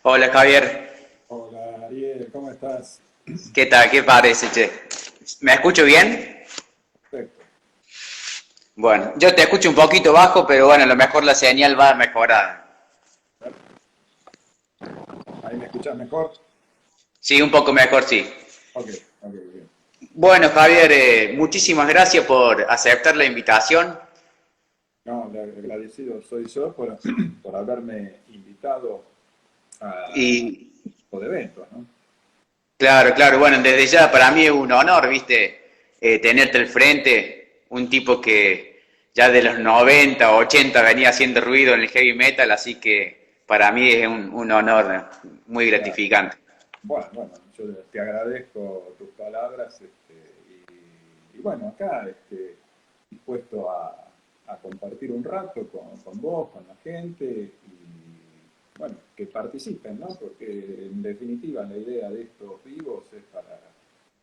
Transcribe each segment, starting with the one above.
Hola Javier, Hola Ariel, ¿cómo estás? ¿qué tal? ¿Qué parece, che? ¿Me escucho bien? Perfecto. Bueno, yo te escucho un poquito bajo, pero bueno, a lo mejor la señal va a mejorar. A ver, ¿ahí me escuchás mejor? Sí, un poco mejor, sí. Ok, ok, bien. Bueno, Javier, muchísimas gracias por aceptar la invitación. No, le agradecido soy yo por, por haberme invitado a Y tipo de eventos, ¿no? claro, claro, bueno, desde ya para mí es un honor, viste, tenerte al frente, un tipo que ya de los 90 o 80 venía haciendo ruido en el heavy metal, así que para mí es un honor muy Claro. gratificante. Bueno, yo te agradezco tus palabras y bueno, acá dispuesto a compartir un rato con vos, con la gente y bueno, que participen, ¿no? Porque en definitiva la idea de estos vivos es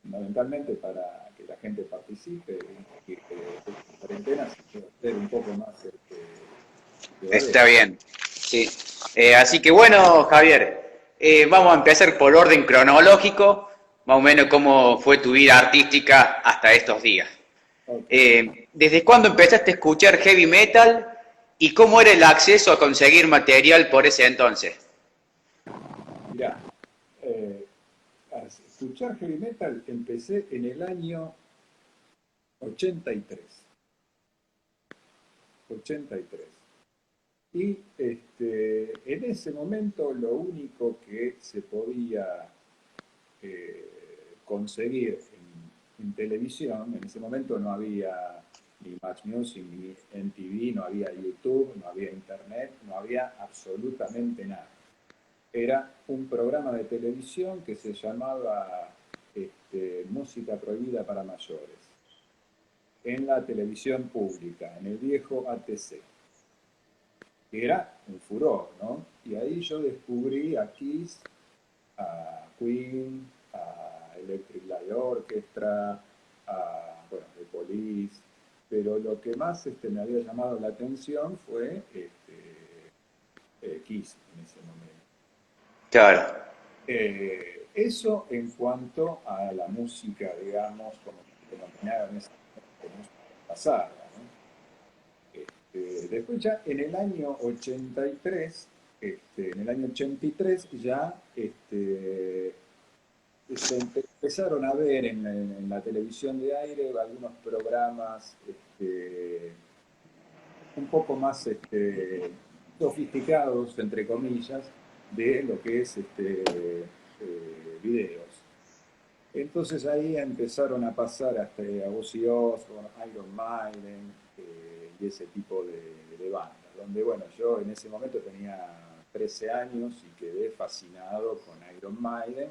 fundamentalmente para que la gente participe y que esta cuarentena se pueda hacer un poco más llevadera. Está bien, sí. Así que bueno, Javier, vamos a empezar por orden cronológico, más o menos cómo fue tu vida artística hasta estos días. Ok. ¿Desde cuándo empezaste a escuchar heavy metal y cómo era el acceso a conseguir material por ese entonces? Mirá, eh, a escuchar heavy metal empecé en el año 83. 83. Y en ese momento lo único que se podía conseguir en televisión, en ese momento no había ni Match Music, ni MTV, no había YouTube, no había Internet, no había absolutamente nada. Era un programa de televisión que se llamaba Música Prohibida para Mayores, en la televisión pública, en el viejo ATC, que era un furor, ¿no? Y ahí yo descubrí a Kiss, a Queen, a Electric Light Orchestra, a, bueno, The Police, pero lo que más me había llamado la atención fue Kiss en ese momento. Claro. Eso en cuanto a la música, digamos, como denominada en ese momento, música pasada, ¿no? Después ya en el año 83, en el año 83 ya se empezaron a ver en la televisión de aire algunos programas un poco más sofisticados, entre comillas, de lo que es videos. Entonces ahí empezaron a pasar hasta a Ozzy Osbourne, Iron Maiden y ese tipo de bandas, donde bueno, yo en ese momento tenía 13 años y quedé fascinado con Iron Maiden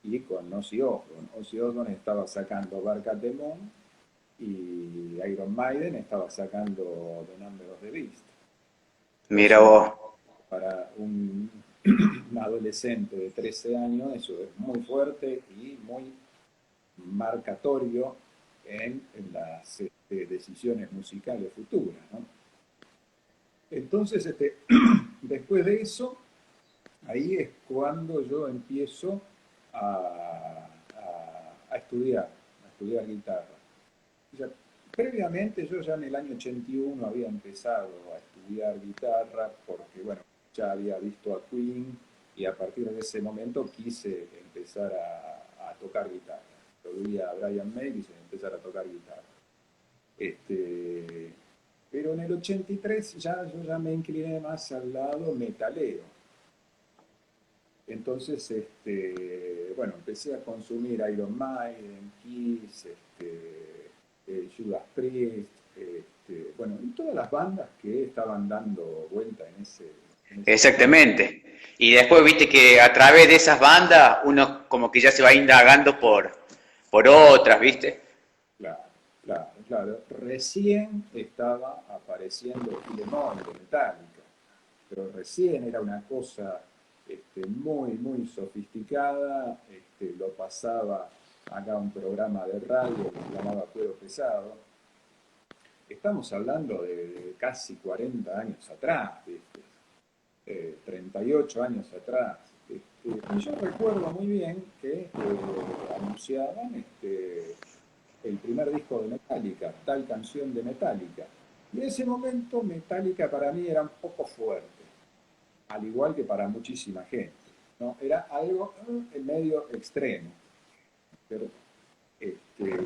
y con Ozzy Osbourne. Ozzy Osbourne estaba sacando Bark at the Moon y Iron Maiden estaba sacando The Number of the Beast. Mira Entonces, vos. para un adolescente de 13 años, eso es muy fuerte y muy marcatorio en las decisiones musicales futuras, ¿no? Entonces, después de eso, ahí es cuando yo empiezo a estudiar guitarra. Ya, previamente yo ya en el año 81 había empezado a estudiar guitarra porque, bueno, ya había visto a Queen y a partir de ese momento quise empezar a tocar guitarra. Lo vi a Brian May y quise empezar a tocar guitarra. Este, pero en el 83 ya, yo ya me incliné más al lado metalero. Entonces, bueno, empecé a consumir Iron Maiden, Kiss, Judas Priest, bueno, y todas las bandas que estaban dando vuelta en ese momento. Exactamente. Y después viste que a través de esas bandas uno como que ya se va indagando por otras, ¿viste? Claro, claro. Recién estaba apareciendo Filemón de Metallica, pero recién era una cosa muy sofisticada. Lo pasaba acá un programa de radio que se llamaba Cuero Pesado. Estamos hablando de casi 40 años atrás, ¿viste? 38 años atrás. Y yo recuerdo muy bien que anunciaban el primer disco de Metallica, tal canción de Metallica. Y en ese momento Metallica para mí era un poco fuerte, al igual que para muchísima gente, ¿no? Era algo medio extremo. Pero, este,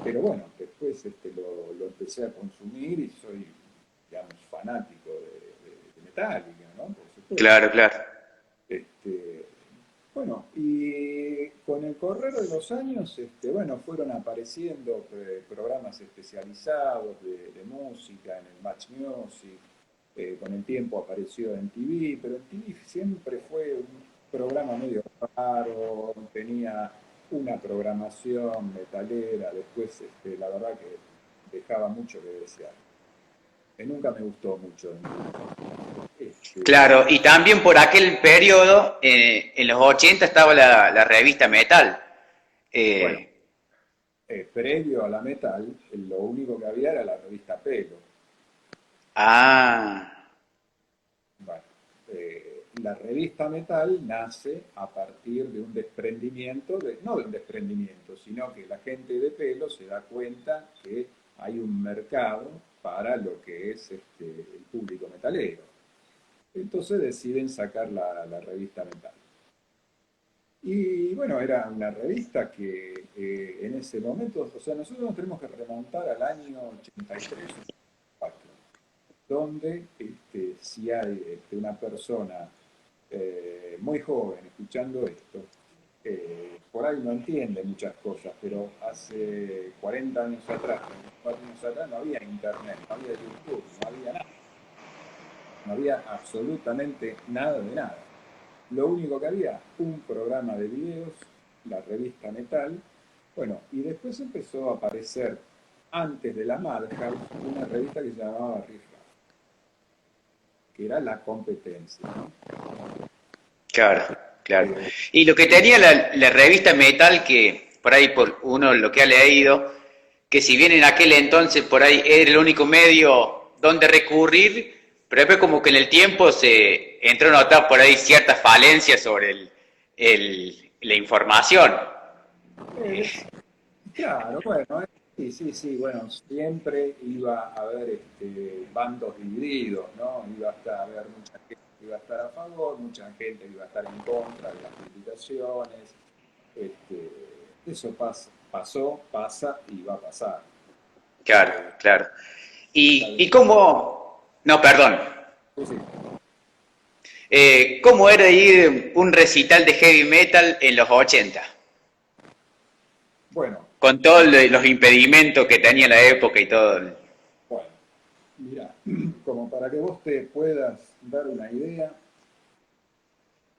pero bueno, después lo empecé a consumir y soy, digamos, fanático de Metallica, ¿no? Por supuesto. Claro, claro. Este, bueno, y con el correr de los años, bueno, fueron apareciendo programas especializados de música en el Match Music. Con el tiempo apareció en TV, pero en TV siempre fue un programa medio raro, tenía una programación metalera, después la verdad que dejaba mucho que desear. Nunca me gustó mucho. Claro, y también por aquel periodo, en los 80 estaba la revista Metal. Bueno, Eh, previo a la Metal, lo único que había era la revista Pelo. ah, Bueno, la revista Metal nace a partir de un desprendimiento, no de un desprendimiento, sino que la gente de Pelo se da cuenta que hay un mercado para lo que es el público metalero. Entonces deciden sacar la revista Metal. Y bueno, era una revista que en ese momento, o sea, nosotros nos tenemos que remontar al año 83, 84, donde si hay una persona muy joven escuchando esto, por ahí no entiende muchas cosas, pero hace 40 años atrás, 40 años atrás no había internet, no había YouTube, no había nada, no había absolutamente nada de nada. Lo único que había, un programa de videos, la revista Metal, bueno, y después empezó a aparecer, antes de la Madhouse, una revista que se llamaba Riff Raff, que era la competencia, ¿no? claro, claro. Eh, Y lo que tenía la revista Metal, que por ahí por uno lo que ha leído, que si bien en aquel entonces por ahí era el único medio donde recurrir, pero después como que en el tiempo se entró a notar por ahí ciertas falencias sobre la información. eh, claro, bueno, sí, sí, sí, bueno, siempre iba a haber bandos divididos, ¿no? A haber mucha gente que iba a estar a favor, mucha gente que iba a estar en contra de las publicaciones. Este, eso pasó, pasa y va a pasar. Claro, Eh, claro. la Y cómo, no, perdón, sí, sí. ¿cómo era ir un recital de heavy metal en los 80? Bueno, Con todos los impedimentos que tenía la época y todo. bueno, mira, como para que vos te puedas dar una idea,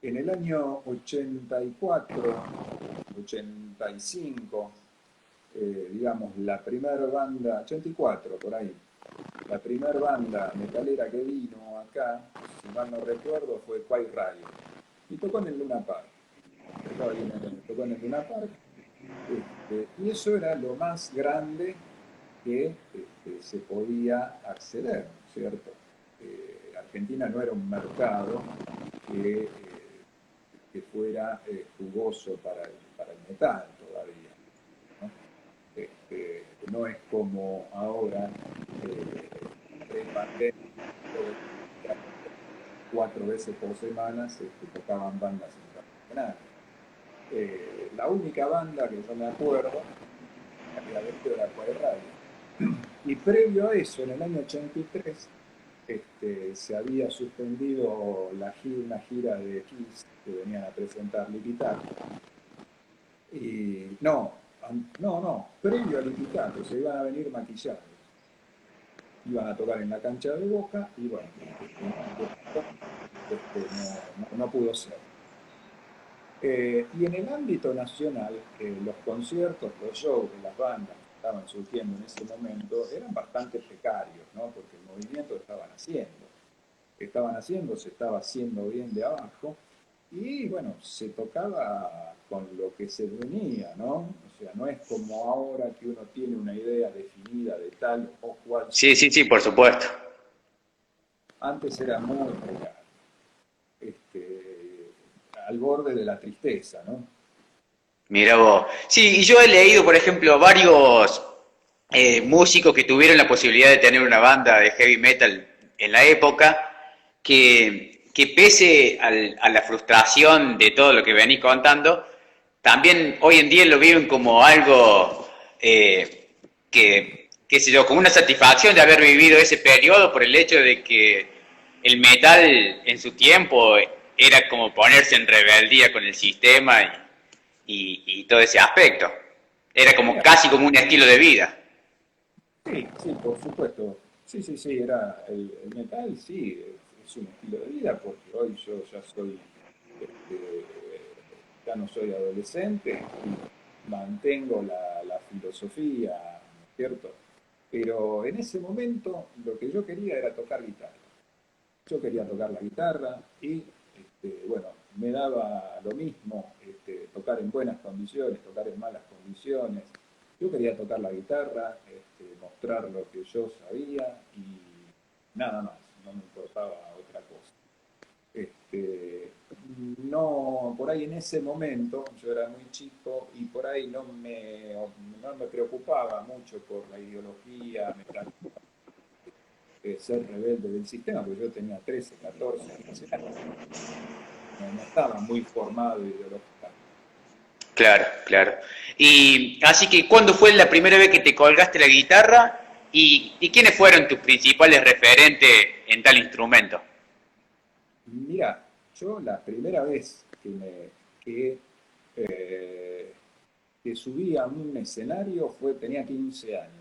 en el año 84, 85, digamos, la primera banda, 84 por ahí, la primera banda metalera que vino acá, si mal no recuerdo, fue Quiet Riot. Y tocó en el Luna Park. Tocó en el Luna Park. Y eso era lo más grande que se podía acceder, ¿cierto? Argentina no era un mercado que, que fuera jugoso para el metal todavía, ¿no? No es como ahora, pre-pandemia, 4 veces por semana se tocaban bandas internacionales. La única banda que yo me acuerdo, rápidamente, era Quiet Radio. Y previo a eso, en el año 83, se había suspendido una gira de Kiss que venían a presentar Liquitato. Y no, previo a Liquitato se iban a venir maquillados. Iban a tocar en la cancha de Boca y bueno, no pudo ser. Y en el ámbito nacional, los conciertos, los shows de las bandas que estaban surgiendo en ese momento eran bastante precarios, ¿no? Porque el movimiento se estaba haciendo bien de abajo, y bueno, se tocaba con lo que se venía, ¿no? O sea, no es como ahora que uno tiene una idea definida de tal o cual Sí, sonido. sí, sí, por supuesto. Antes era muy precario. Este, al borde de la tristeza, ¿no? Mira vos. Sí, y yo he leído, por ejemplo, varios músicos que tuvieron la posibilidad de tener una banda de heavy metal en la época, que pese a la frustración de todo lo que venís contando, también hoy en día lo viven como algo qué sé yo, como una satisfacción de haber vivido ese periodo por el hecho de que el metal en su tiempo era como ponerse en rebeldía con el sistema y todo ese aspecto. Era como Mira, casi como un estilo de vida. sí, sí, por supuesto. Sí, sí, sí, era el metal, sí, es un estilo de vida, porque hoy yo ya soy, este, ya no soy adolescente y mantengo la filosofía, ¿no es cierto? Pero en ese momento lo que yo quería era tocar guitarra. Yo quería tocar la guitarra y, bueno, me daba lo mismo tocar en buenas condiciones, tocar en malas condiciones. Yo quería tocar la guitarra, mostrar lo que yo sabía y nada más, no me importaba otra cosa. Este, no, por ahí en ese momento yo era muy chico y por ahí no me preocupaba mucho por la ideología, ser rebelde del sistema, porque yo tenía 13, 14, 15 años, no estaba muy formado ideológicamente. Claro, claro. Y así que, ¿cuándo fue la primera vez que te colgaste la guitarra? ¿Y quiénes fueron tus principales referentes en tal instrumento? Mira, yo la primera vez que, eh, que subí a un escenario tenía 15 años.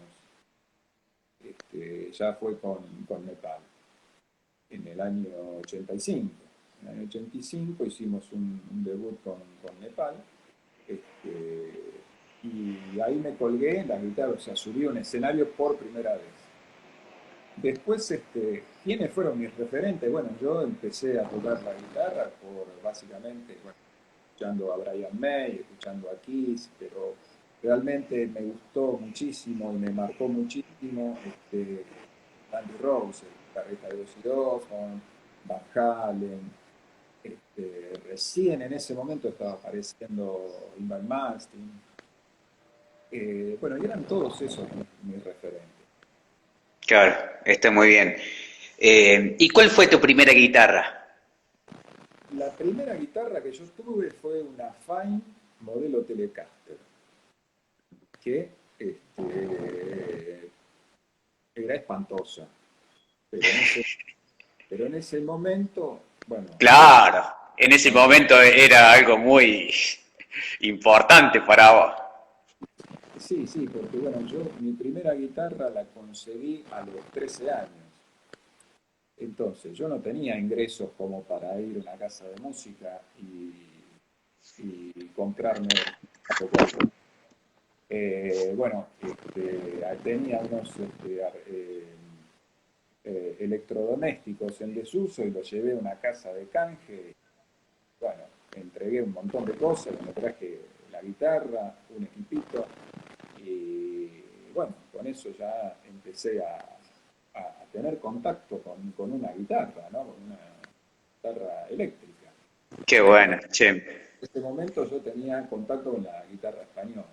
Ya fue con Nepal, en el año 85. En el año 85 hicimos un debut con Nepal. Este, y ahí me colgué la guitarra, o sea, subí a un escenario por primera vez. Después, ¿quiénes fueron mis referentes? Bueno, yo empecé a tocar la guitarra básicamente, bueno, escuchando a Brian May, escuchando a Kiss, pero realmente me gustó muchísimo y me marcó muchísimo Andy Rose, el guitarrista de Ozzy Osbourne, Van Halen. Recién en ese momento estaba apareciendo Ingvar Malmsteen. Bueno, y eran todos esos mis referentes. Claro, está muy bien. ¿Y cuál fue tu primera guitarra? La primera guitarra que yo tuve fue una Fine modelo Telecaster, que era espantosa, pero en ese momento, bueno, Claro, en ese momento era algo muy importante para vos. sí, sí, porque bueno, mi primera guitarra la conseguí a los 13 años. Entonces, yo no tenía ingresos como para ir a una casa de música y comprarme bueno, tenía unos electrodomésticos en desuso y los llevé a una casa de canje. Bueno, entregué un montón de cosas, me traje la guitarra, un equipito y bueno, con eso ya empecé a tener contacto con una guitarra, ¿no? Con una guitarra eléctrica. Qué bueno, che. En este momento yo tenía contacto con la guitarra española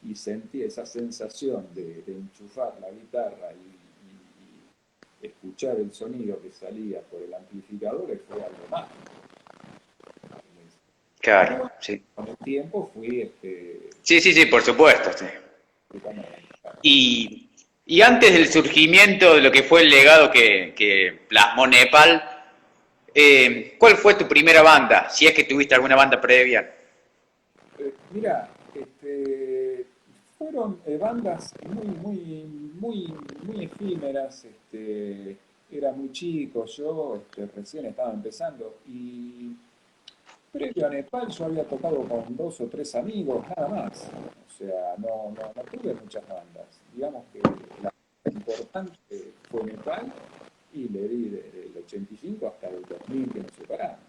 y sentí esa sensación de enchufar la guitarra y escuchar el sonido que salía por el amplificador y fue algo más. Y Claro, bueno, sí. con el tiempo fui Sí, sí, sí, por supuesto, sí. tocando la guitarra. Y antes del surgimiento de lo que fue el legado que plasmó Nepal, ¿cuál fue tu primera banda? Si es que tuviste alguna banda previa. Mira, fueron bandas muy, muy, muy, muy efímeras. Era muy chico, yo recién estaba empezando y previo a Nepal yo había tocado con 2 o 3 amigos, nada más. O sea, no tuve muchas bandas. Digamos que la importante fue Nepal y le di desde el 85 hasta el 2000 que nos separamos.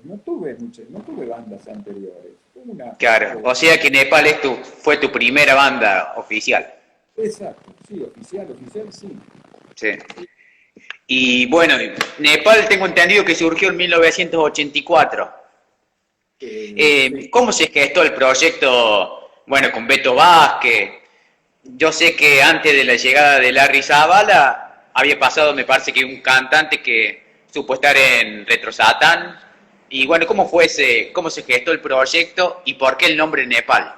No tuve bandas anteriores. Claro, o sea que Nepal fue tu primera banda oficial. Exacto, sí, oficial, sí. Sí. Y bueno, Nepal tengo entendido que surgió en 1984. Sí, ¿Cómo se gestó el proyecto, bueno, con Beto Vázquez? Yo sé que antes de la llegada de Larry Zavala había pasado, me parece que un cantante que supo estar en Retro Satán. Y bueno, cómo se gestó el proyecto y por qué el nombre Nepal?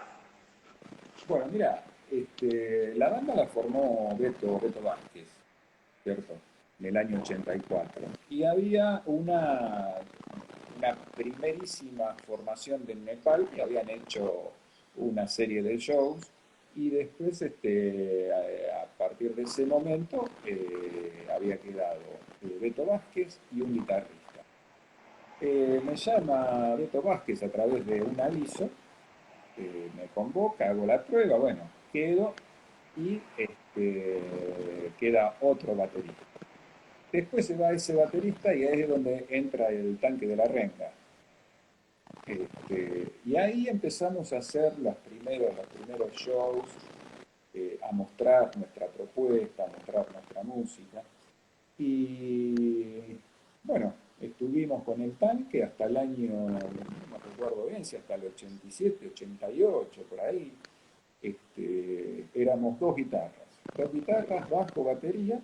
bueno, mira, la banda la formó Beto Vázquez, ¿cierto? En el año 84. Y había una primerísima formación de Nepal que habían hecho una serie de shows y después, a partir de ese momento, había quedado Beto Vázquez y un guitarrista. Me llama Beto Vázquez a través de un aviso, me convoca, hago la prueba, bueno, quedo y queda otro baterista. Después se va ese baterista y ahí es donde entra el Tanque de la Renga. Y ahí empezamos a hacer los primeros shows, a mostrar nuestra propuesta, a mostrar nuestra música. Y bueno, estuvimos con el Tanque hasta el año, no recuerdo bien, si hasta el 87, 88, por ahí. Éramos dos guitarras, bajo, batería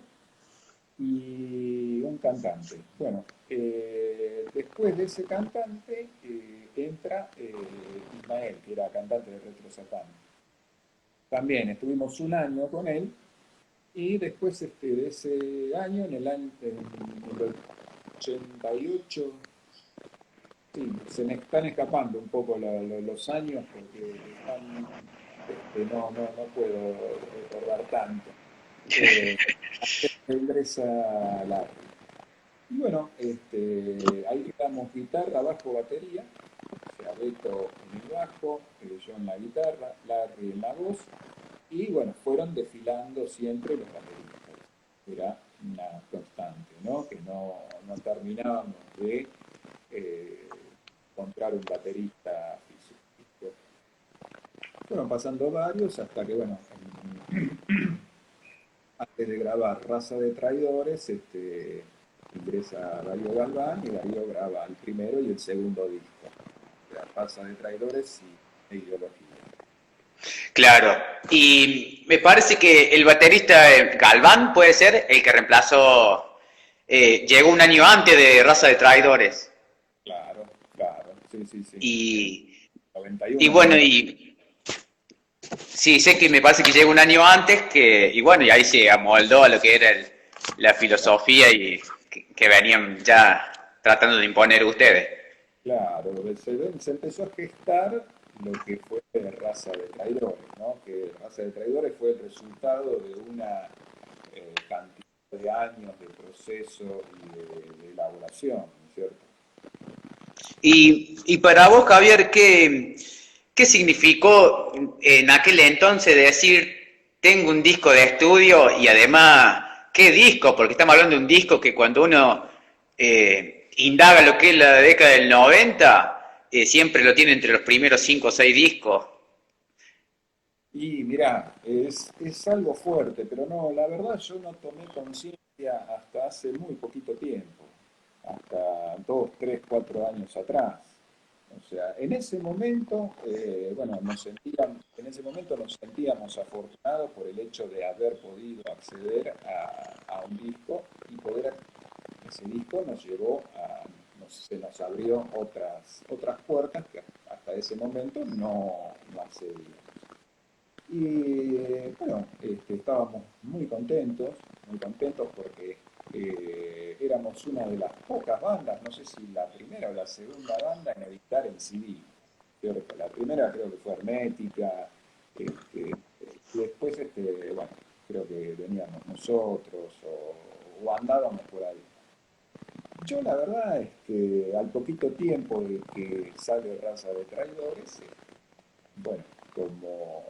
y un cantante. Bueno, después de ese cantante entra Ismael, que era cantante de Retro Satán. También estuvimos un año con él y después de ese año, en el 88, sí, se me están escapando un poco los años porque no puedo recordar tanto. Eh, Ingresa Larry. Y bueno, ahí quedamos guitarra, bajo, batería, o sea, Beto en el bajo, yo en la guitarra, Larry en la voz, y bueno, fueron desfilando siempre los bateristas. Era una constante, ¿no? Que no terminábamos de encontrar un baterista físico. Fueron pasando varios hasta que, bueno, antes de grabar Raza de Traidores, ingresa Darío Galván y Darío graba el primero y el segundo disco, la Raza de Traidores y Ideología. Claro, y me parece que el baterista Galván puede ser el que reemplazó, llegó un año antes de Raza de Traidores. Claro, claro, sí, sí, sí. Y, y 91 bueno, vino. y sí, sé que me parece que llegó un año antes, y bueno, y ahí se amoldó a lo que era la filosofía y que venían ya tratando de imponer ustedes. Claro, se empezó a gestar lo que fue Raza de Traidores, ¿no? Que Raza de Traidores fue el resultado de una cantidad de años de proceso y de elaboración, ¿no es cierto? Y para vos, Javier, ¿qué significó en aquel entonces decir, tengo un disco de estudio y además, qué disco? Porque estamos hablando de un disco que cuando uno indaga lo que es la década del 90, siempre lo tiene entre los primeros 5 o 6 discos. Y mirá, es algo fuerte, pero no, la verdad yo no tomé conciencia hasta hace muy poquito tiempo, hasta 2, 3, 4 años atrás. O sea, en ese momento, bueno, en ese momento nos sentíamos afortunados por el hecho de haber podido acceder a un disco y ese disco nos llevó se nos abrió otras puertas que hasta ese momento no accedíamos. Y bueno, estábamos muy contentos porque éramos una de las pocas bandas, no sé si la primera o la segunda banda en editar en CD. ¿Cierto? La primera creo que fue Hermética, y después, bueno, creo que veníamos nosotros o andábamos por ahí. Yo la verdad es que al poquito tiempo de que sale Raza de Traidores, bueno, como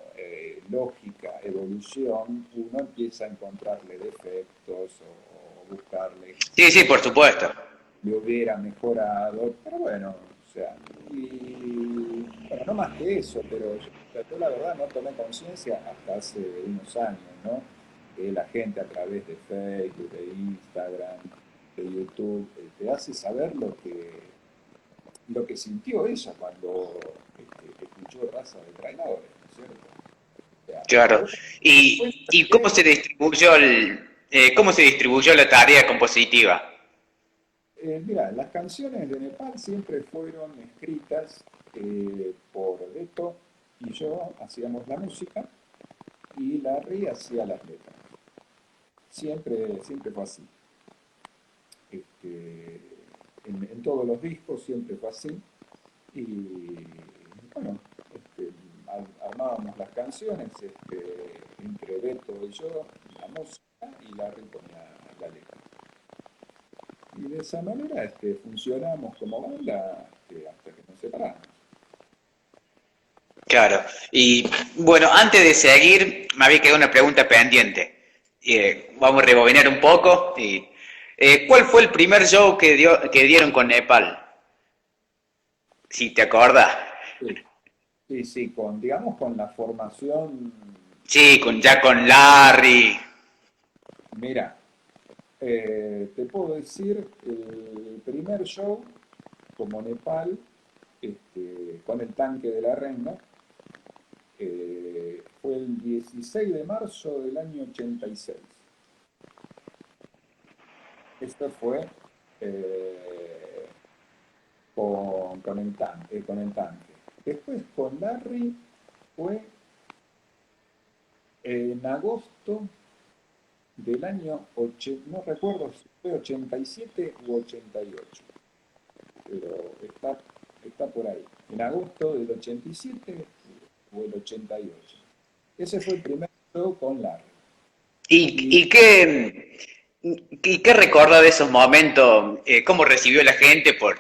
lógica, evolución, uno empieza a encontrarle defectos o buscarle Sí, sí, por supuesto. le hubiera mejorado, pero bueno, o sea, y bueno, no más que eso, pero yo la verdad no tomé conciencia hasta hace unos años, ¿no? que la gente a través de Facebook, de Instagram, de YouTube, te hace saber lo que sintió ella cuando escuchó Raza de Traidores, ¿no es cierto? O sea, Claro. después, ¿Y cómo se distribuyó cómo se distribuyó la tarea compositiva? mira, las canciones de Nepal siempre fueron escritas por Beto y yo hacíamos la música y Larry hacía las letras. Siempre fue así. Este, en todos los discos siempre fue así. Y bueno, armábamos las canciones entre Beto y yo, la música, y Larry ponía la letra. Y de esa manera funcionamos como banda hasta que nos separamos. Claro. Y bueno, antes de seguir, me había quedado una pregunta pendiente. Vamos a rebobinar un poco. ¿Cuál fue el primer show que dieron con Nepal? Si te acordás. Sí, sí, sí, digamos, con la formación, Sí, ya con Larry. mira, te puedo decir, el primer show como Nepal, con el tanque de la reina, fue el 16 de marzo del año 86. Esto fue eh, con el tanque. Después con Larry fue en agosto del año, no recuerdo si fue 87 u 88, pero está por ahí. En agosto del 87 o el 88. Ese fue el primer show con Larry. ¿Y, Y y qué, y qué recuerda de esos momentos? ¿Cómo recibió la gente por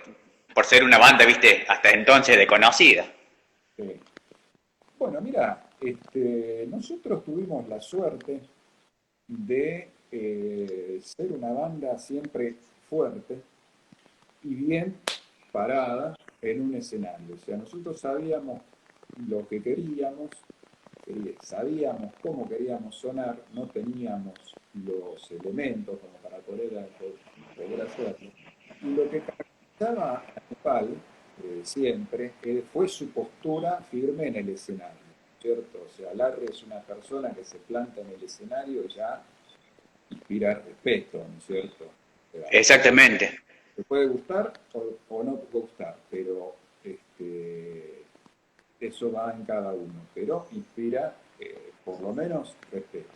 ser una banda, viste, hasta entonces desconocida? eh, bueno, mira, nosotros tuvimos la suerte de ser una banda siempre fuerte y bien parada en un escenario. O sea, nosotros sabíamos lo que queríamos, sabíamos cómo queríamos sonar, no teníamos los elementos como para poder hacerlo. Y lo que caracterizaba a Nepal siempre fue su postura firme en el escenario, ¿cierto? O sea, Larry es una persona que se planta en el escenario y ya inspira respeto, ¿no es cierto? O sea, Exactamente. te puede gustar o no te puede gustar, pero eso va en cada uno, pero inspira por lo menos respeto.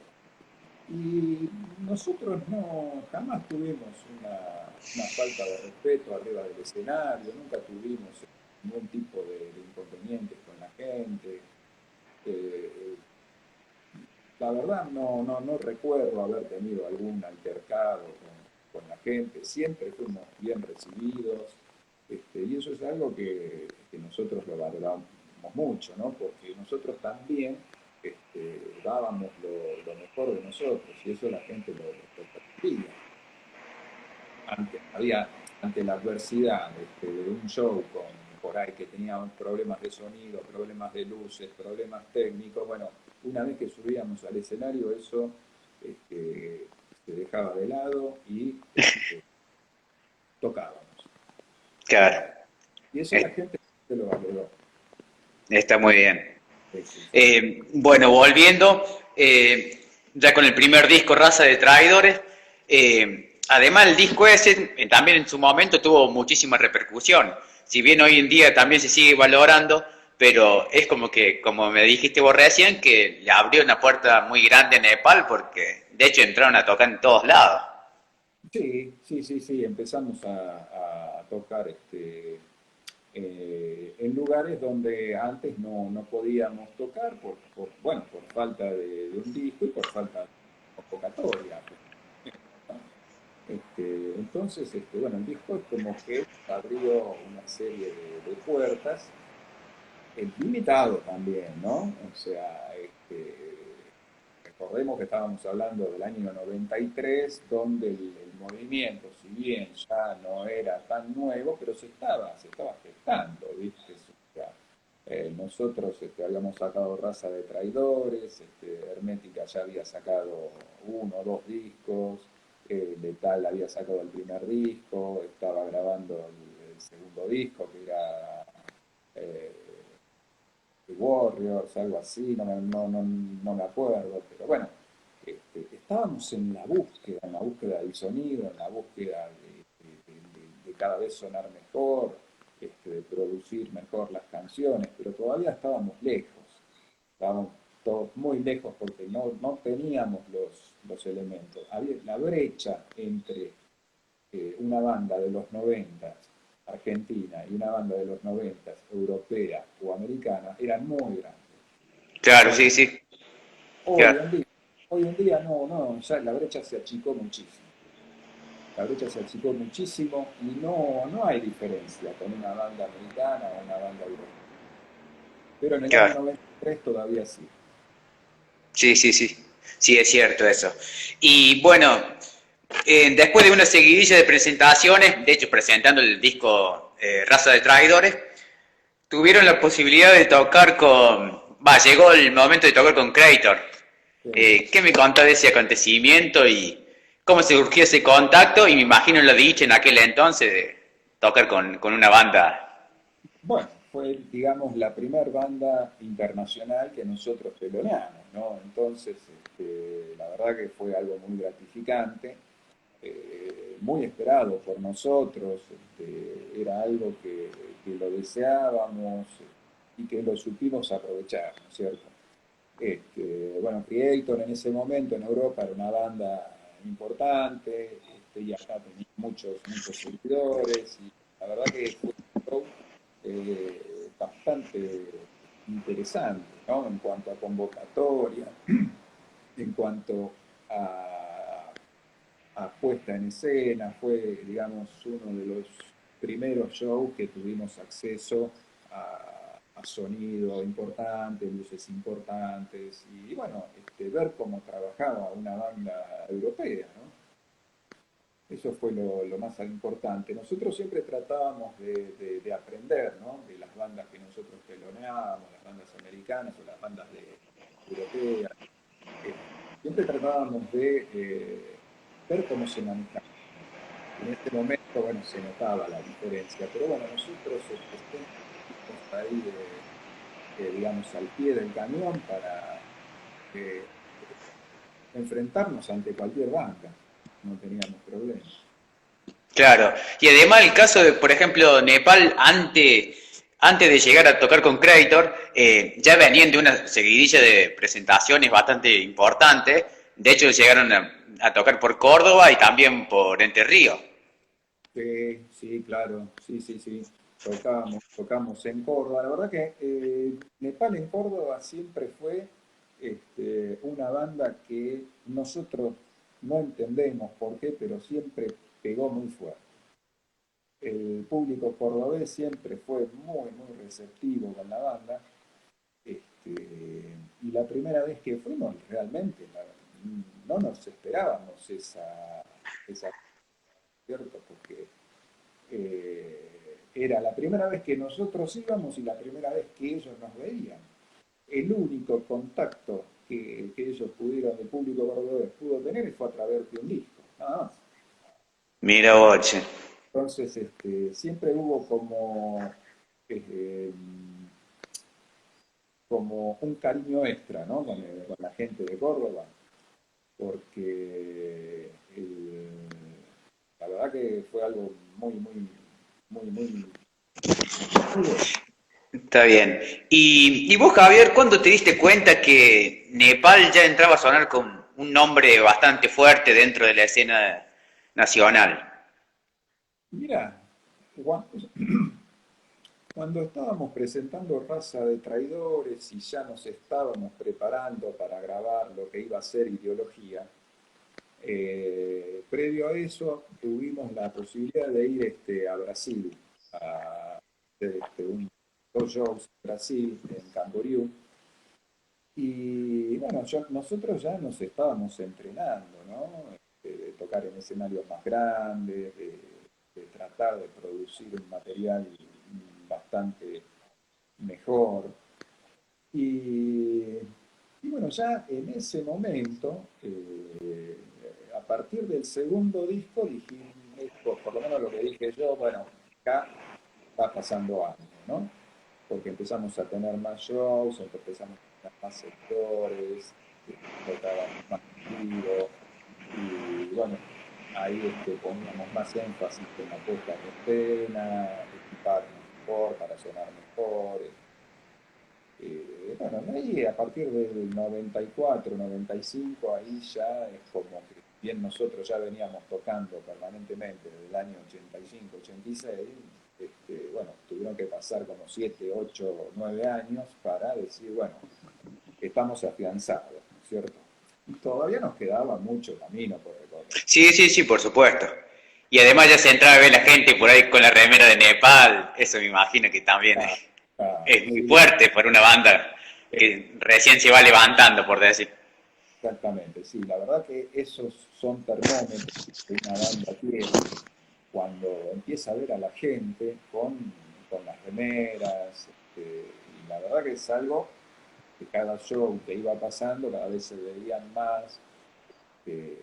Y nosotros no, jamás tuvimos una falta de respeto arriba del escenario, nunca tuvimos ningún tipo de inconvenientes con la gente. Eh, la verdad no recuerdo haber tenido algún altercado con la gente, siempre fuimos bien recibidos, y eso es algo que nosotros lo valoramos mucho, ¿no? Porque nosotros también dábamos lo mejor de nosotros y eso la gente lo percibía. Ante la adversidad de un show por ahí que tenía problemas de sonido, problemas de luces, problemas técnicos, bueno, una vez que subíamos al escenario eso este, se dejaba de lado y tocábamos. Claro. Y eso la Eh, gente se lo valoró. Está muy bien. Sí, sí, sí. Bueno, volviendo, ya con el primer disco, Raza de Traidores, además el disco ese también en su momento tuvo muchísima repercusión. Si bien hoy en día también se sigue valorando, pero es como que, como me dijiste vos recién, que le abrió una puerta muy grande a Nepal porque de hecho entraron a tocar en todos lados. Sí, sí, sí, sí, empezamos a tocar en lugares donde antes no podíamos tocar bueno, por falta de un disco y por falta de convocatoria. Entonces, bueno, el disco es como que abrió una serie de puertas, limitado también, ¿no? O sea, recordemos que estábamos hablando del año 93, donde el movimiento, si bien ya no era tan nuevo, pero se estaba gestando, ¿viste? O sea, nosotros habíamos sacado Raza de Traidores, Hermética ya había sacado uno o dos discos, Letal había sacado el primer disco, estaba grabando el segundo disco, que era eh, The Warriors, algo así, no me acuerdo, pero bueno, estábamos en la búsqueda del sonido, en la búsqueda de cada vez sonar mejor, de producir mejor las canciones, pero todavía estábamos todos muy lejos porque no teníamos los elementos. La brecha entre una banda de los 90 argentina y una banda de los 90 europea o americana era muy grande. Claro, Hoy, sí, sí. hoy Claro. en día, hoy en día ya la brecha se achicó muchísimo. La brecha se achicó muchísimo y no hay diferencia con una banda americana o una banda europea. Pero en el año Claro. 93 todavía sí. Sí, sí, sí. Sí, es cierto eso. Y bueno, después de una seguidilla de presentaciones, de hecho presentando el disco Raza de Traidores, tuvieron la posibilidad de tocar con... Va, llegó el momento de tocar con Creator. Sí. ¿Qué me contás de ese acontecimiento y cómo se surgió ese contacto? Y me imagino la dicha en aquel entonces de tocar con una banda. Bueno, fue, digamos, la primer banda internacional que nosotros teloneamos, ¿no? Entonces, la verdad que fue algo muy gratificante, muy esperado por nosotros, era algo que lo deseábamos y que lo supimos aprovechar, ¿no es cierto? Bueno, Creator en ese momento en Europa era una banda importante, y acá tenía muchos seguidores, y la verdad que fue un show bastante interesante, ¿no? En cuanto a convocatoria, en cuanto a, a puesta en escena, fue, digamos, uno de los primeros shows que tuvimos acceso a sonido importante, luces importantes, y bueno, ver cómo trabajaba una banda europea, ¿no? Eso fue lo más importante. Nosotros siempre tratábamos de aprender, ¿no? De las bandas que nosotros teloneábamos, las bandas americanas o las bandas europeas. Eh, Siempre tratábamos de ver cómo se manejaban. En este momento, bueno, se notaba la diferencia, pero bueno, nosotros siempre estuvimos ahí, digamos, al pie del cañón para eh, enfrentarnos ante cualquier banda. No teníamos problema. Claro. Y además el caso de, por ejemplo, Nepal, antes de llegar a tocar con Creator, ya venían de una seguidilla de presentaciones bastante importantes. De hecho, llegaron a tocar por Córdoba y también por Entre Ríos. Sí, sí, claro, sí, sí, sí. Tocamos en Córdoba. La verdad que Nepal en Córdoba siempre fue una banda que nosotros no entendemos por qué, pero siempre pegó muy fuerte. El público cordobés siempre fue muy receptivo con la banda. Y la primera vez que fuimos, realmente no nos esperábamos esa, ¿cierto? Porque era la primera vez que nosotros íbamos y la primera vez que ellos nos veían. El único contacto que ellos pudieron, el público cordobés pudo tener fue a través de un disco, nada más. Mira, Boche. Entonces, siempre hubo eh, como un cariño extra, ¿no? Con la gente de Córdoba, porque la verdad que fue algo muy, muy bueno. Está bien. Y vos, Javier, ¿cuándo te diste cuenta que Nepal ya entraba a sonar con un nombre bastante fuerte dentro de la escena nacional? Mira, cuando estábamos presentando Raza de Traidores y ya nos estábamos preparando para grabar lo que iba a ser Ideología, previo a eso tuvimos la posibilidad de ir a Brasil, a hacer dos shows en Brasil, en Camboriú, y bueno, nosotros ya nos estábamos entrenando, ¿no? De tocar en escenarios más grandes, de tratar de producir un material bastante mejor. Y Y bueno, ya en ese momento, a partir del segundo disco, dijimos, por lo menos lo que dije yo, bueno, acá está pasando algo, ¿no? Porque empezamos a tener más shows, empezamos a tener más sectores, tocábamos más tiro, y bueno, ahí poníamos más énfasis en la puesta en escena, equiparnos mejor para sonar mejor. Bueno, ahí a partir del 94, 95, ahí ya es como que bien nosotros ya veníamos tocando permanentemente desde el año 85, 86, bueno, tuvieron que pasar como 7, 8, 9 años para decir, bueno, estamos afianzados, ¿cierto? Y todavía nos quedaba mucho camino por recorrer. Sí, sí, sí, por supuesto. Y además ya se entraba a ver la gente por ahí con la remera de Nepal, eso me imagino que también Ah, ah, es muy sí, fuerte para una banda que recién se va levantando, por decir. exactamente, sí, la verdad que esos son termómetros que una banda tiene cuando empieza a ver a la gente con las remeras, y la verdad que es algo que cada show que iba pasando cada vez se veían más, eh,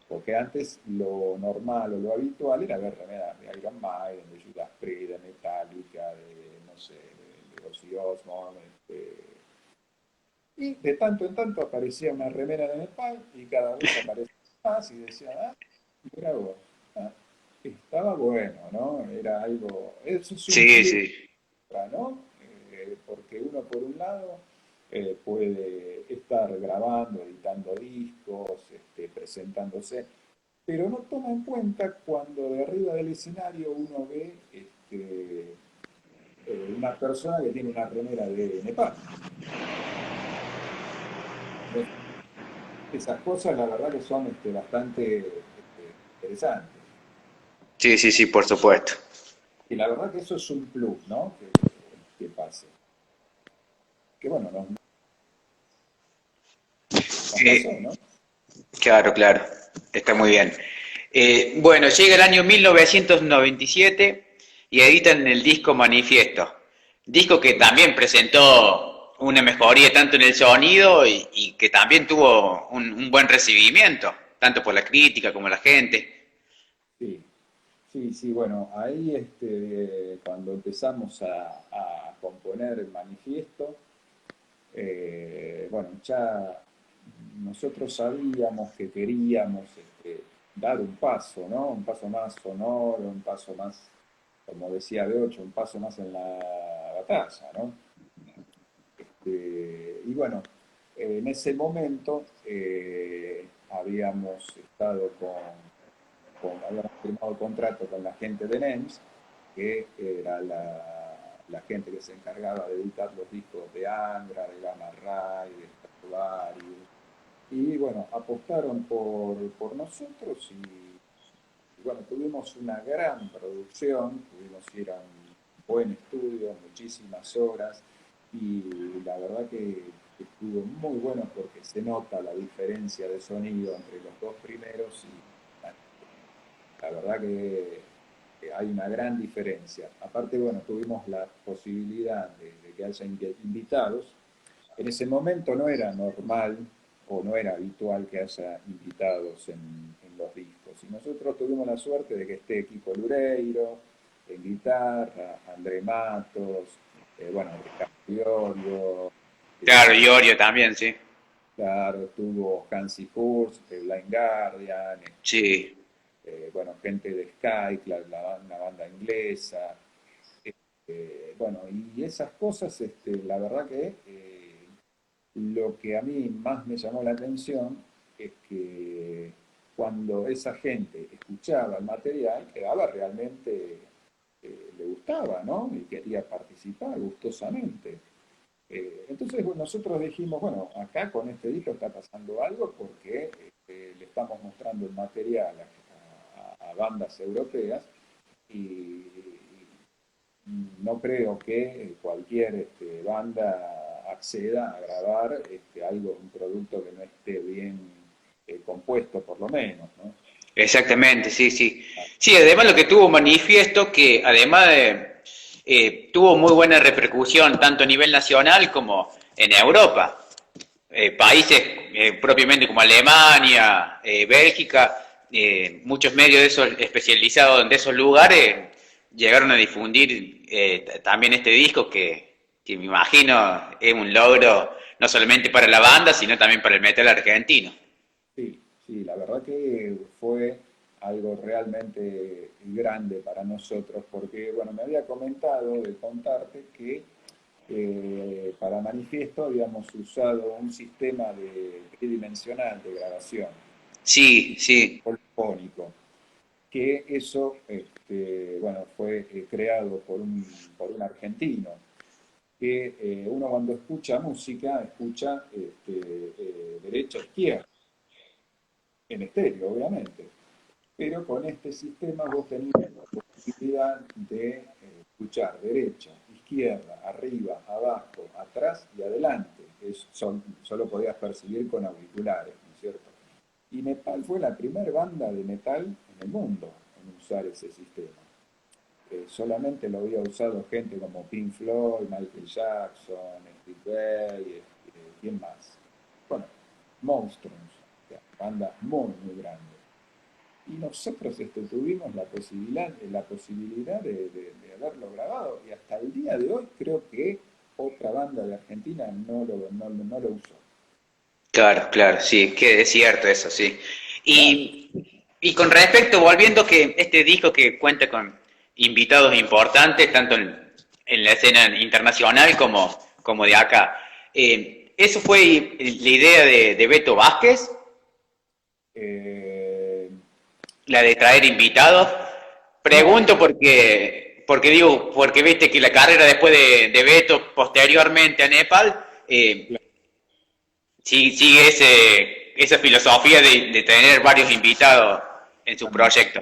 porque antes lo normal o lo habitual era ver remeras de Iron Maiden, de Judas Priest, de Metallica, de, no sé, de Ozzy Osbourne, y de tanto en tanto aparecía una remera de Nepal y cada vez aparecía más y decía, ah, mira vos, ah, estaba bueno, ¿no? Era algo, eso es un Sí, plus, sí. ¿no? Porque uno por un lado puede estar grabando, editando discos, presentándose, pero no toma en cuenta cuando de arriba del escenario uno ve una persona que tiene una remera de Nepal. Esas cosas la verdad que son bastante interesantes. Sí, sí, sí, por supuesto. Y la verdad que eso es un plus, ¿no? Que pase. Que bueno, nos pasó, Eh, ¿no? claro, claro, está muy bien. Bueno, llega el año 1997 y editan el disco Manifiesto. Disco que también presentó una mejoría tanto en el sonido y que también tuvo un buen recibimiento, tanto por la crítica como la gente. Sí, sí, sí, bueno, ahí cuando empezamos a componer el manifiesto, bueno, ya nosotros sabíamos que queríamos dar un paso, ¿no? Un paso más sonoro, un paso más, como decía de ocho, un paso más en la batalla, ¿no? Y bueno, en ese momento habíamos estado habíamos firmado contrato con la gente de NEMS, que era la gente que se encargaba de editar los discos de Angra, de Gamma Ray, de Stratovarius. Y bueno, apostaron por nosotros y bueno, tuvimos una gran producción, tuvimos que ir a un buen estudio, muchísimas horas y la verdad que estuvo muy bueno porque se nota la diferencia de sonido entre los dos primeros y la verdad que hay una gran diferencia. Aparte, bueno, tuvimos la posibilidad de que haya invitados. En ese momento no era normal o no era habitual que haya invitados en los discos. Y nosotros tuvimos la suerte de que esté Kiko Lureiro en guitarra, André Matos, bueno, Ricardo Iorio, Claro, y Orio también, sí. claro, estuvo Hansi Kurz, Blind Guardian, Sí, bueno, gente de Sky, una banda inglesa, bueno, y esas cosas, la verdad que lo que a mí más me llamó la atención es que cuando esa gente escuchaba el material, quedaba realmente, le gustaba, ¿no? Y quería participar gustosamente. Entonces bueno, nosotros dijimos, bueno, acá con este disco está pasando algo porque le estamos mostrando el material a bandas europeas y no creo que cualquier banda acceda a grabar algo, un producto que no esté bien compuesto por lo menos, ¿no? exactamente, sí, sí. Sí, además lo que tuvo Manifiesto, que además tuvo muy buena repercusión tanto a nivel nacional como en Europa. países propiamente como Alemania, Bélgica, muchos medios de esos especializados en esos lugares llegaron a difundir también este disco que me imagino es un logro no solamente para la banda, sino también para el metal argentino. Sí, sí, la verdad que fue algo realmente grande para nosotros, porque, bueno, me había comentado de contarte que para Manifiesto habíamos usado un sistema tridimensional de grabación, Sí, sí, polifónico, que eso, bueno, fue creado por un argentino, que uno cuando escucha música, escucha derecha, izquierda, en estéreo, obviamente. Pero con este sistema vos tenías la posibilidad de escuchar derecha, izquierda, arriba, abajo, atrás y adelante. Solo podías percibir con auriculares, ¿no es cierto? Y Nepal fue la primera banda de metal en el mundo en usar ese sistema. Solamente lo había usado gente como Pink Floyd, Michael Jackson, Steve Vai, ¿quién más? Bueno, Monsters, o sea, bandas muy, muy grandes. Y nosotros tuvimos la posibilidad de haberlo grabado y hasta el día de hoy creo que otra banda de Argentina no lo usó. claro, claro, sí, que es cierto eso, sí. Claro. Y con respecto, volviendo que este disco que cuenta con invitados importantes, tanto en la escena internacional como de acá, ¿eso fue la idea de Beto Vázquez, Eh, la de traer invitados? no, Pregunto porque digo, porque viste que la carrera después de Beto, posteriormente a Nepal, sigue esa filosofía de tener varios invitados en su proyecto.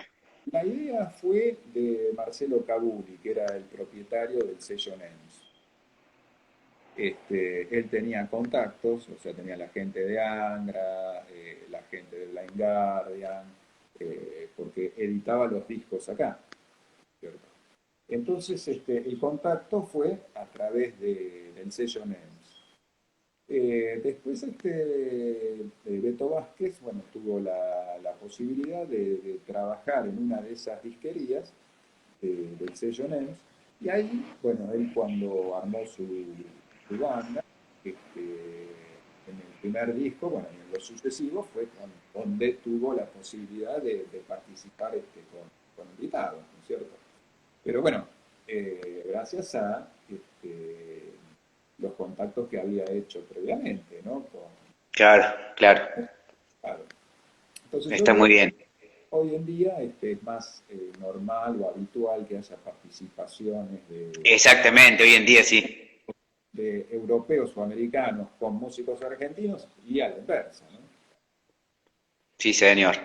la idea fue de Marcelo Cabuli, que era el propietario del sello NEMS. Él tenía contactos, o sea, tenía la gente de Angra, la gente de Blind Guardian, porque editaba los discos acá, ¿cierto? Entonces, el contacto fue a través del sello NEMS. Después, Beto Vázquez, bueno, tuvo la posibilidad de trabajar en una de esas disquerías del sello NEMS, y ahí, bueno, él cuando armó su banda, en el primer disco, bueno, y en los sucesivos, fue donde tuvo la posibilidad de participar con invitados, ¿no es cierto? Pero bueno, gracias a los contactos que había hecho previamente, ¿no? Claro, claro, Claro. Entonces yo está creo muy que bien. hoy en día es más normal o habitual que haya participaciones Exactamente, hoy en día sí. de europeos o americanos con músicos argentinos y a la inversa, ¿no? Sí, señor.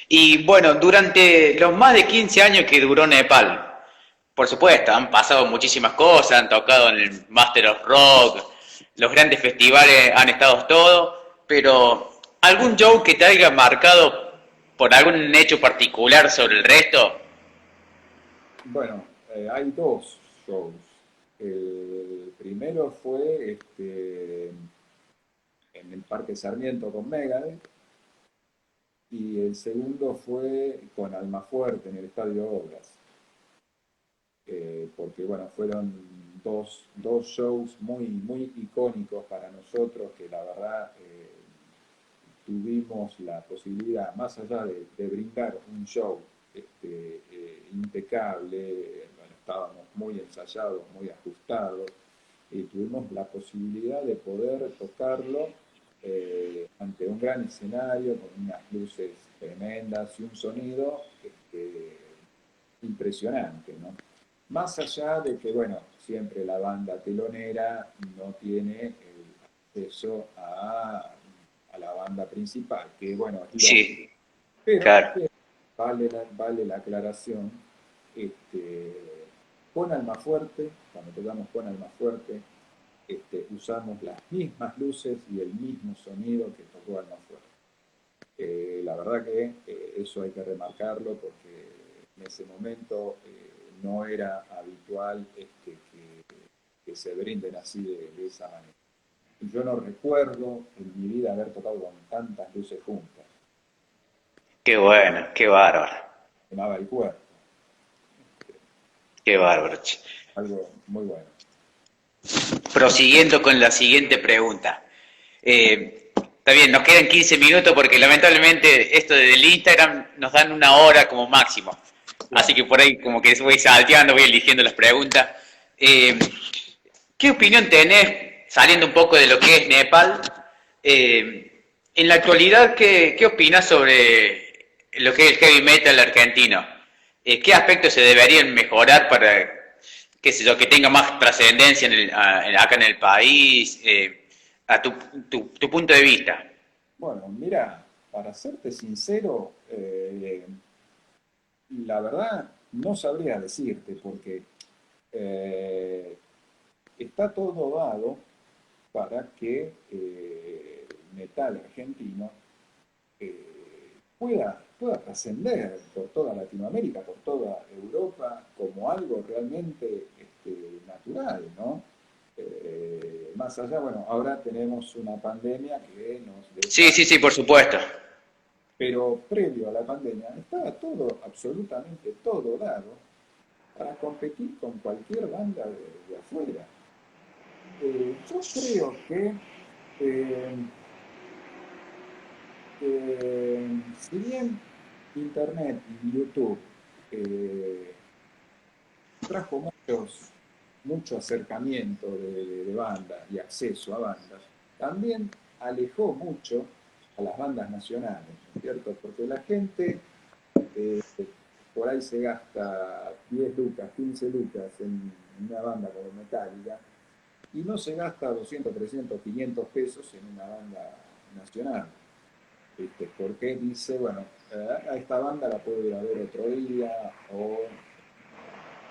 Y bueno, durante los más de 15 años que duró Nepal, por supuesto, han pasado muchísimas cosas, han tocado en el Master of Rock, los grandes festivales han estado todos, pero ¿algún show que te haya marcado por algún hecho particular sobre el resto? Bueno, hay dos shows. El primero fue en el Parque Sarmiento con Megadeth y el segundo fue con Almafuerte en el Estadio Obras. Porque bueno, fueron dos shows muy, muy icónicos para nosotros que la verdad tuvimos la posibilidad, más allá de brindar un show impecable, bueno, estábamos muy ensayados, muy ajustados, y tuvimos la posibilidad de poder tocarlo ante un gran escenario con unas luces tremendas y un sonido impresionante, ¿no? Más allá de que, bueno, siempre la banda telonera no tiene el acceso a la banda principal, que bueno, es lógico. Sí, Pero claro. vale la aclaración, este, con Almafuerte, cuando tocamos con Almafuerte, usamos las mismas luces y el mismo sonido que tocó Almafuerte. La verdad que eso hay que remarcarlo porque en ese momento no era habitual que se brinden así de esa manera. Yo no recuerdo en mi vida haber tocado con tantas luces juntas. Qué bueno, qué bárbaro, Quemaba el cuerpo, qué bárbaro, che. algo muy bueno. Prosiguiendo con la siguiente pregunta. Está bien, nos quedan 15 minutos porque lamentablemente esto del Instagram nos dan una hora como máximo. Así Claro. que por ahí como que voy salteando, voy eligiendo las preguntas. Eh, ¿Qué opinión tenés, saliendo un poco de lo que es Nepal? En la actualidad, ¿qué opinas sobre lo que es el heavy metal argentino? ¿Qué aspectos se deberían mejorar para, qué sé yo, que tenga más trascendencia acá en el país? A tu punto de vista. Bueno, mira, para serte sincero, la verdad no sabría decirte porque eh, está todo dado para que metal argentino pueda trascender por toda Latinoamérica, por toda Europa, como algo realmente natural, ¿no? Más allá, bueno, ahora tenemos una pandemia que nos Sí, deja, sí, sí, por supuesto. pero previo a la pandemia estaba todo, absolutamente todo dado para competir con cualquier banda de afuera. Yo creo que eh, si bien Internet y YouTube eh, trajo mucho acercamiento de bandas y acceso a bandas, también alejó mucho a las bandas nacionales, ¿no es cierto? Porque la gente eh, por ahí se gasta 10 lucas, 15 lucas en una banda como Metallica y no se gasta 200, 300, 500 pesos en una banda nacional. ¿Viste? Porque dice, bueno, a esta banda la puedo ir a ver otro día, o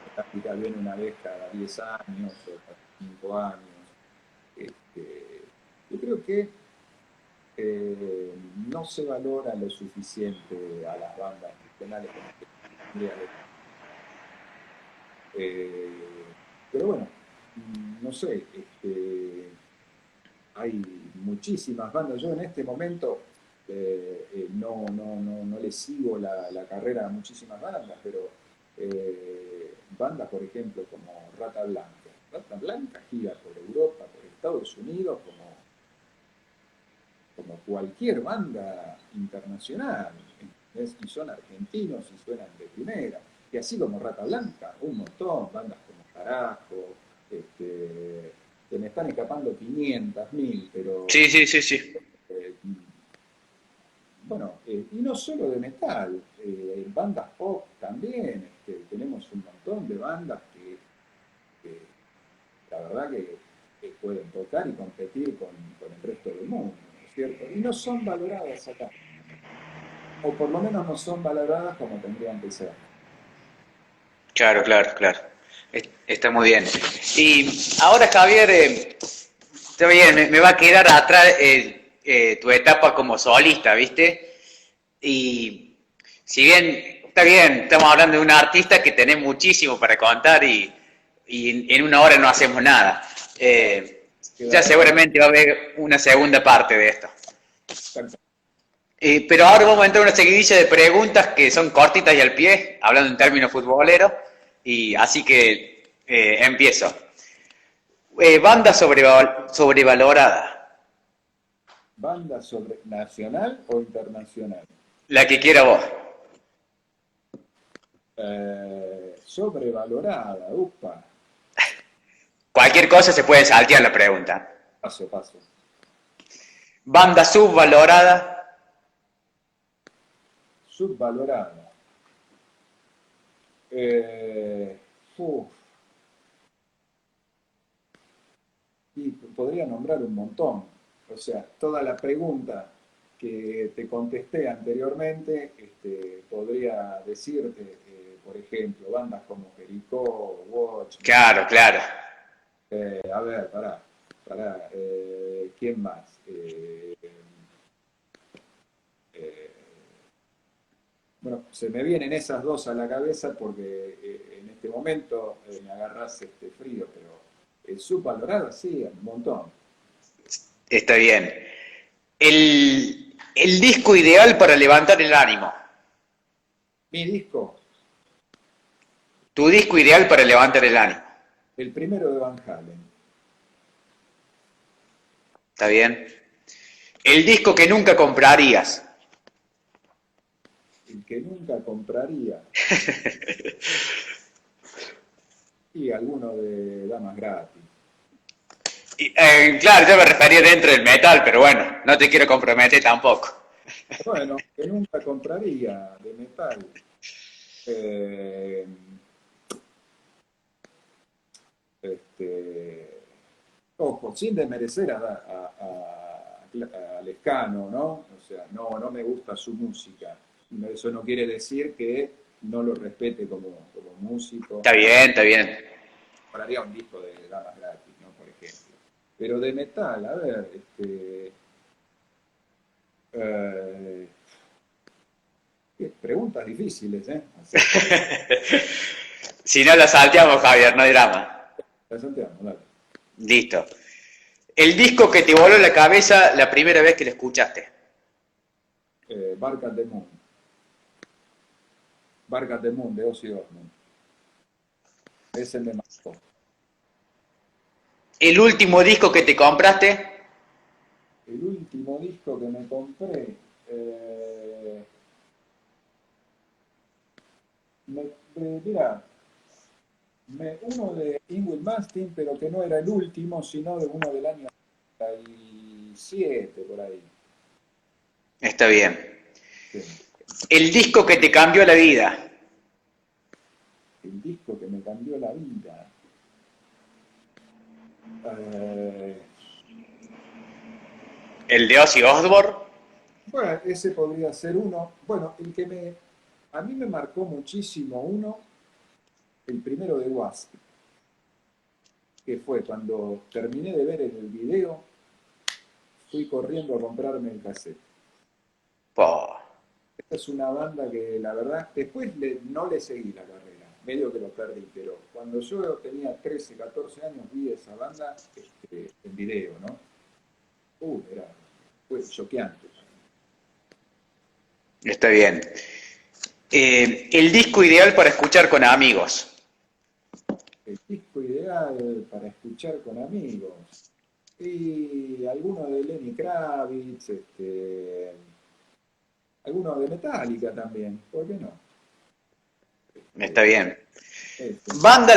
Metallica viene una vez cada 10 años o cada 5 años. Este, yo creo que no se valora lo suficiente a las bandas nacionales como que tendría que. Pero bueno, no sé, hay muchísimas bandas. Yo en este momento no le sigo la carrera a muchísimas bandas, pero bandas, por ejemplo, como Rata Blanca. Rata Blanca gira por Europa, por Estados Unidos, como cualquier banda internacional. Y son argentinos y suenan de primera. Y así como Rata Blanca, un montón, bandas como Carajo, se me están escapando 500.000, pero Sí, sí, sí, sí. eh, bueno, y no solo de metal, bandas pop también, tenemos un montón de bandas que la verdad que pueden tocar y competir con el resto del mundo, ¿no es cierto? Y no son valoradas acá, o por lo menos no son valoradas como tendrían que ser. Claro, claro, claro. Está muy bien. Y ahora, Javier, está bien, me va a quedar atrás tu etapa como solista, ¿viste? Y si bien, está bien, estamos hablando de un artista que tenés muchísimo para contar y en una hora no hacemos nada. Queda Ya para seguramente va a haber una segunda parte de esto. exacto. Pero ahora vamos a entrar a una seguidilla de preguntas que son cortitas y al pie, hablando en términos futboleros, y así que empiezo. Banda sobrevalorada, Banda nacional o internacional. la que quiera vos. Sobrevalorada, upa, Cualquier cosa se puede saltear la pregunta. paso, paso. Banda subvalorada, Subvalorada. Eh, uf, y podría nombrar un montón. O sea, toda la pregunta que te contesté anteriormente, podría decirte, por ejemplo, bandas como Jericó, Watch, claro, claro. a ver, pará, ¿quién más? Eh, bueno, se me vienen esas dos a la cabeza porque en este momento me agarras frío, pero subvalorada sí, un montón. Está bien. El disco ideal para levantar el ánimo. Mi disco, Tu disco ideal para levantar el ánimo. el primero de Van Halen. ¿Está bien? El disco que nunca comprarías. El que nunca compraría. Y alguno de Damas Gratis. Claro, yo me refería dentro del metal, pero bueno, no te quiero comprometer tampoco. Bueno, que nunca compraría de metal. Eh, este, ojo, sin desmerecer a Lescano, ¿no? O sea, no me gusta su música. Eso no quiere decir que no lo respete como músico. Está bien, está bien. Compraría un disco de Damas Gratis, ¿no? Por ejemplo. Pero de metal, a ver, eh, preguntas difíciles, ¿eh? Así, Si no la salteamos, Javier, no hay drama. Santiago, dale. Listo. El disco que te voló la cabeza la primera vez que lo escuchaste. Bark at the Moon. Bark at the Moon de Ozzy Osbourne. Ese me marcó. El último disco que te compraste. El último disco que me compré, eh, mira, uno de Ingrid Mastin, pero que no era el último, sino de uno del año 97, por ahí. Está bien. Sí. El disco que te cambió la vida. El disco que me cambió la vida. Eh, El de Ozzy Osbourne. bueno, ese podría ser uno. Bueno, a mí me marcó muchísimo uno, el primero de Wasp, que fue cuando terminé de ver el video, fui corriendo a comprarme el cassette. Po. Esta es una banda que la verdad, después no le seguí la carrera, medio que lo perdí, pero cuando yo tenía 13, 14 años vi esa banda en video, ¿no? Fue choqueante. Está bien. El disco ideal para escuchar con amigos. El disco ideal para escuchar con amigos. Y alguno de Lenny Kravitz, alguno de Metallica también, ¿por qué no? Está bien. Este, Banda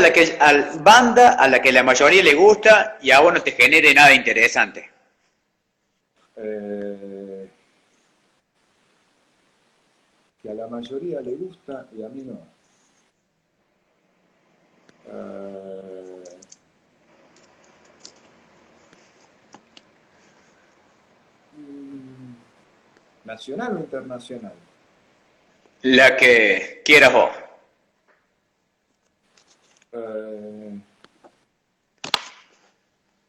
a la que la mayoría le gusta y a vos no te genere nada interesante. eh, que a la mayoría le gusta y a mí no. Eh, mm, ¿Nacional o internacional? La que quieras vos. Eh,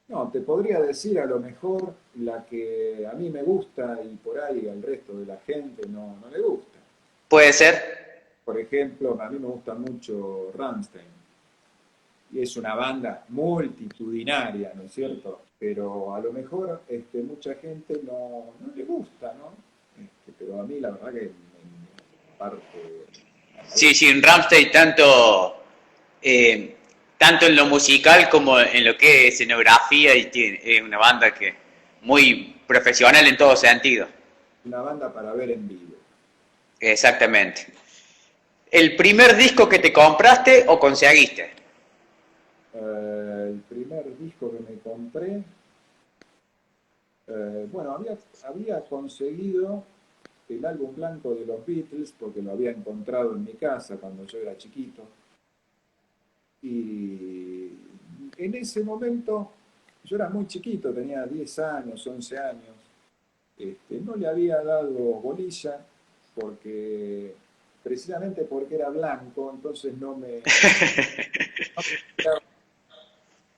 no, te podría decir a lo mejor la que a mí me gusta y por ahí al resto de la gente no le gusta. ¿Puede ser? Por ejemplo, a mí me gusta mucho Rammstein. Y es una banda multitudinaria, ¿no es cierto? Pero a lo mejor mucha gente no le gusta, ¿no? Pero a mí la verdad que me parte... Sí, sí, en Rammstein tanto en lo musical como en lo que es escenografía y es una banda que muy profesional en todo sentido. Una banda para ver en vivo. Exactamente. ¿El primer disco que te compraste o conseguiste? El primer disco que me compré, bueno, había conseguido el álbum blanco de los Beatles porque lo había encontrado en mi casa cuando yo era chiquito. Y en ese momento, yo era muy chiquito, tenía 10 años, 11 años, no le había dado bolilla porque, precisamente porque era blanco, entonces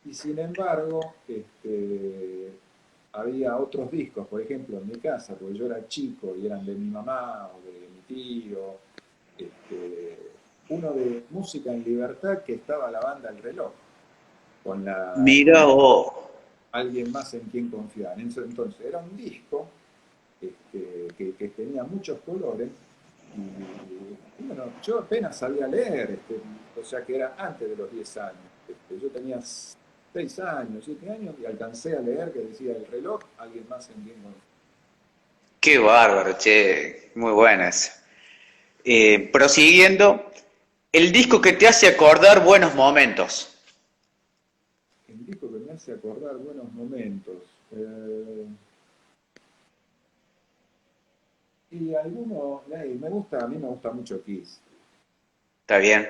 y sin embargo, había otros discos, por ejemplo, en mi casa, porque yo era chico y eran de mi mamá o de mi tío, uno de Música en Libertad que estaba la banda El Reloj, con la Mira vos. alguien más en quien confiar. Entonces era un disco que tenía muchos colores y, bueno, yo apenas sabía leer, o sea que era antes de los 10 años. Yo tenía 6 años, 7 años y alcancé a leer que decía el reloj, alguien más en quien confiar. Qué bárbaro, che, muy buena esa. Prosiguiendo, el disco que te hace acordar buenos momentos. El disco que me hace acordar buenos momentos. Y alguno, a mí me gusta mucho Kiss. ¿Está bien?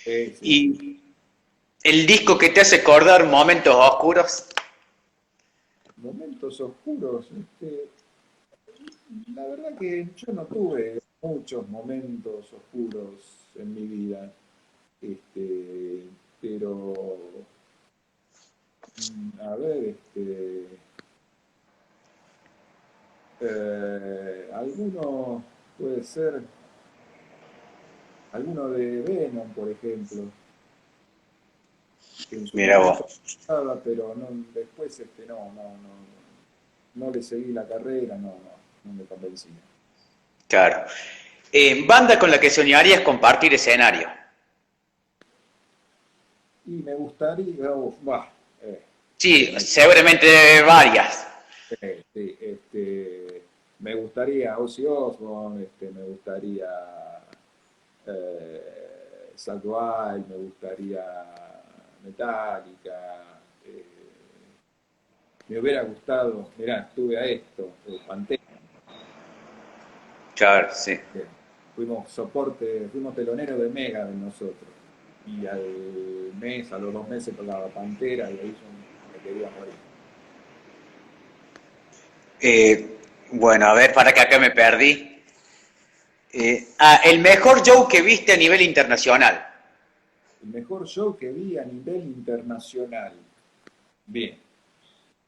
Sí, sí. Y el disco que te hace acordar momentos oscuros. Momentos oscuros. La verdad que yo no tuve muchos momentos oscuros en mi vida. Pero, a ver, alguno puede ser, alguno de Venom, por ejemplo, que en su Mira momento vos, estaba, pero después no le seguí la carrera, no me convencía. claro. Banda con la que soñarías compartir escenario. Y me gustaría, eh, Sí, me, seguramente varias. sí, me gustaría Ozzy Osbourne, me gustaría Zakk Wylde, me gustaría Metallica, eh, me hubiera gustado, mirá, estuve a esto, Pantera, Claro, sí. fuimos teloneros de Mega de nosotros, y al mes, a los 2 meses tocaba Pantera, y ahí yo me quería morir. Bueno, a ver, para que acá me perdí. El mejor show que viste a nivel internacional. El mejor show que vi a nivel internacional. Bien.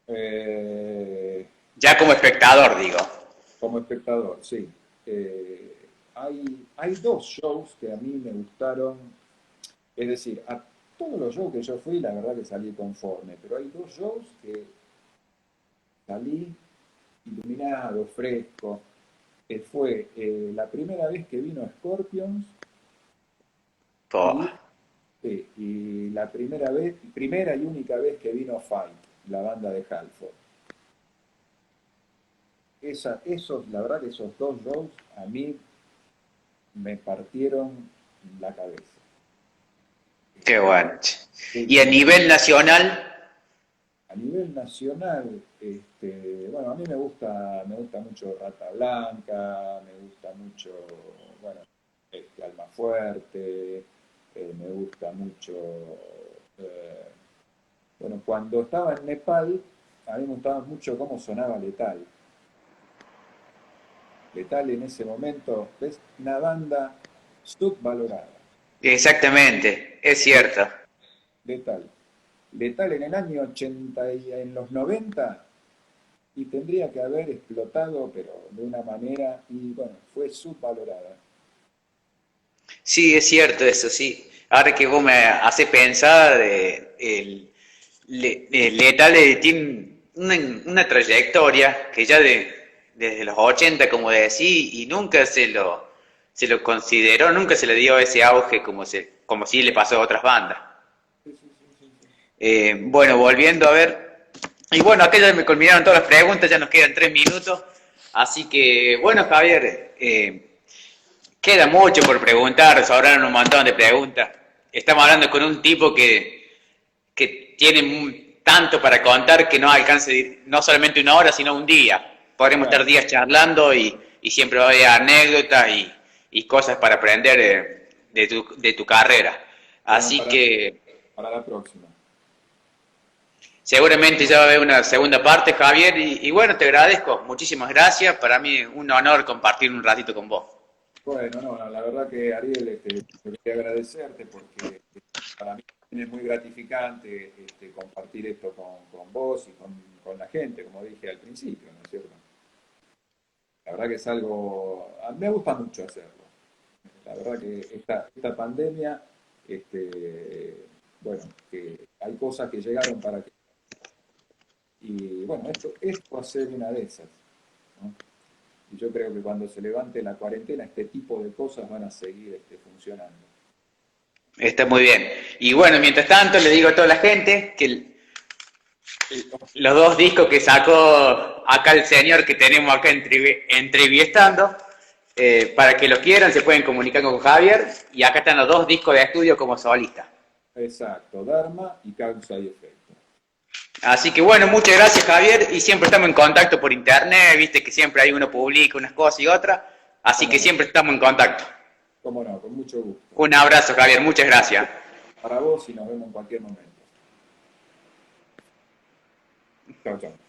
Eh, Ya como espectador, digo. Como espectador, sí. Hay dos shows que a mí me gustaron, es decir, a todos los shows que yo fui, la verdad que salí conforme, pero hay dos shows que salí iluminado, fresco. Fue la primera vez que vino Scorpions Po, y, y la primera y única vez que vino Fight, la banda de Halford. La verdad que esos dos shows a mí me partieron la cabeza. qué bueno. Sí, Y a nivel nacional, a nivel nacional, bueno, a mí me gusta mucho Rata Blanca, me gusta mucho, bueno, Almafuerte, me gusta mucho, eh, bueno, cuando estaba en Nepal, a mí me gustaba mucho cómo sonaba Letal. Letal en ese momento es una banda subvalorada. exactamente, es cierto. Letal. Letal en el año 80 y en los 90 y tendría que haber explotado, pero de una manera, y bueno, fue subvalorada. Sí, es cierto eso, sí. Ahora que vos me haces pensar, Letal tiene una trayectoria que ya desde los 80, como decís, y nunca se lo consideró, nunca se le dio ese auge como sí le pasó a otras bandas. Sí, sí, sí, sí, sí. Bueno, volviendo a ver. Y bueno, acá ya me culminaron todas las preguntas, ya nos quedan 3 minutos. Así que, bueno, Javier, queda mucho por preguntar, sobraron un montón de preguntas. Estamos hablando con un tipo que tiene tanto para contar que no alcanza no solamente una hora, sino un día. Podremos estar Claro, días charlando y siempre va a haber anécdotas y cosas para aprender de tu carrera. bueno, Así que para la próxima. seguramente ya va a haber una segunda parte, Javier, y bueno, te agradezco, muchísimas gracias, para mí es un honor compartir un ratito con vos. Bueno, no, la verdad que Ariel, quería agradecerte porque para mí es muy gratificante compartir esto con vos y con la gente, como dije al principio, ¿no es cierto? La verdad que es algo, a mí me gusta mucho hacerlo. La verdad que esta pandemia, bueno, que hay cosas que llegaron para que, Y bueno, esto va a ser una de esas, ¿no? Y yo creo que cuando se levante la cuarentena, este tipo de cosas van a seguir funcionando. Está muy bien. Y bueno, mientras tanto, le digo a toda la gente que los dos discos que sacó acá el señor que tenemos acá entrevistando, para que lo quieran, se pueden comunicar con Javier. Y acá están los dos discos de estudio como solista. Exacto, Dharma y causa y efecto. Así que bueno, muchas gracias Javier, y siempre estamos en contacto por internet, viste que siempre hay uno publica unas cosas y otras, así que No? siempre estamos en contacto. Cómo no, con mucho gusto. Un abrazo Javier, muchas gracias. Para vos y nos vemos en cualquier momento. Chao, chao.